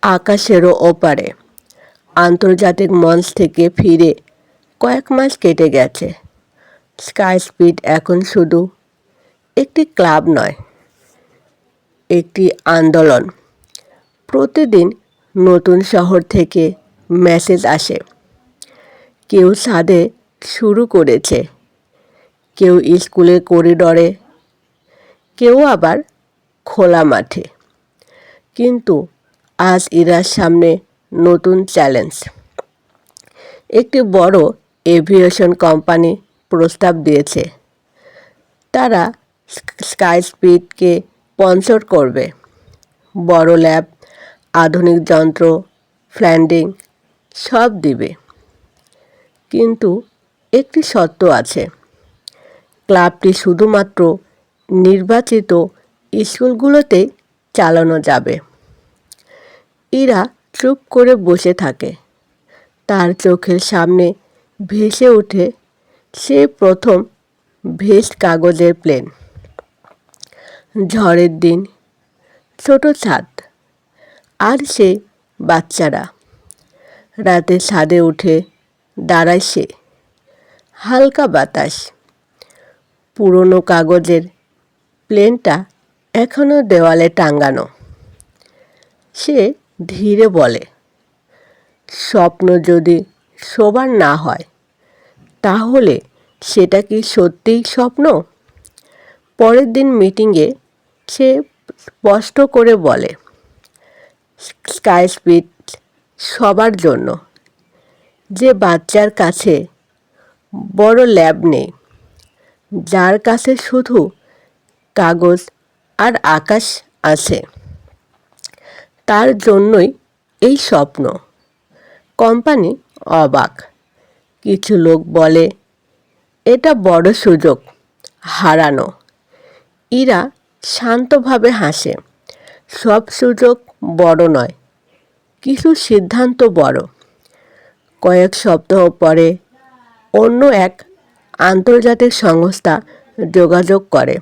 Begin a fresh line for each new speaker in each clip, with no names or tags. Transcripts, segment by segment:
আকাশেরও ওপারে আন্তর্জাতিক মঞ্চ থেকে ফিরে কয়েক মাস কেটে গেছে। স্কাই স্পিড এখন শুধু একটি ক্লাব নয়, একটি আন্দোলন। প্রতিদিন নতুন শহর থেকে মেসেজ আসে। কেউ ছাদে শুরু করেছে, কেউ স্কুলের করিডরে, কেউ আবার খোলা মাঠে। কিন্তু আজ ইরার সামনে নতুন চ্যালেঞ্জ। একটি বড় এভিয়েশন কোম্পানি প্রস্তাব দিয়েছে, তারা স্কাই স্পিডকে স্পন্সর করবে। বড় ল্যাব, আধুনিক যন্ত্র, ফ্ল্যান্ডিং সব দিবে। কিন্তু একটি শর্ত আছে, ক্লাবটি শুধুমাত্র নির্বাচিত স্কুলগুলোতেই চালানো যাবে। ইরা চুপ করে বসে থাকে। তার চোখের সামনে ভেসে ওঠে সে প্রথম ভেস্ট কাগজের প্লেন। ঝড়ের দিন, ছোট ছাদ, আর সেই বাচ্চারা। রাতে ছাদে উঠে দাঁড়ায় সে। হালকা বাতাস, পুরনো কাগজের প্লেনটা এখনো দেওয়ালে টাঙানো। সে ধীরে বলে, স্বপ্ন যদি সবার না হয়, তাহলে সেটা কি সত্যিই স্বপ্ন? পরের দিন মিটিংয়ে সে স্পষ্ট করে বলে, স্কাই স্পিড সবার জন্য। যে বাচ্চার কাছে বড় ল্যাব নেই, যার কাছে শুধু কাগজ আর আকাশ আছে, তার জন্যই এই স্বপ্ন। কোম্পানি অবাক। কিছু লোক বলে, এটা বড় সুযোগ হারানো। ইরা শান্তভাবে হাসে। সব সুযোগ বড় নয়, কিছু সিদ্ধান্ত বড়। কয়েক সপ্তাহ পরে অন্য এক আন্তর্জাতিক সংস্থা যোগাযোগ করে।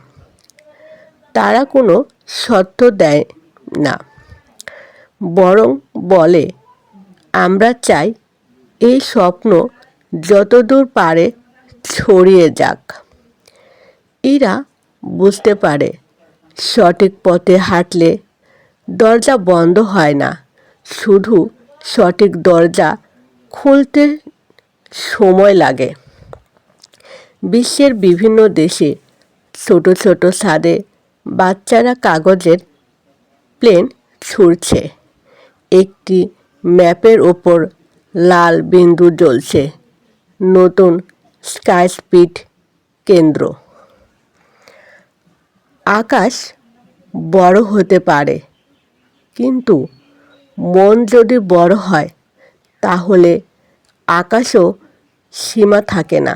তারা কোনো শর্ত দেয় না, বরং বলে, আমরা চাই এই স্বপ্ন যতদূর পারে ছড়িয়ে যাক। ইরা বুঝতে পারে, সঠিক পথে হাঁটলে দরজা বন্ধ হয় না, শুধু সঠিক দরজা খুলতে সময় লাগে। বিশ্বের বিভিন্ন দেশে ছোট ছোট ছাদে বাচ্চারা কাগজের প্লেন ছুঁড়ছে। একটি ম্যাপের ওপর লাল বিন্দু জ্বলছে, নতুন স্কাই স্পিড কেন্দ্র। আকাশ বড় হতে পারে, কিন্তু মন যদি বড় হয়, তাহলে আকাশও সীমা থাকে না।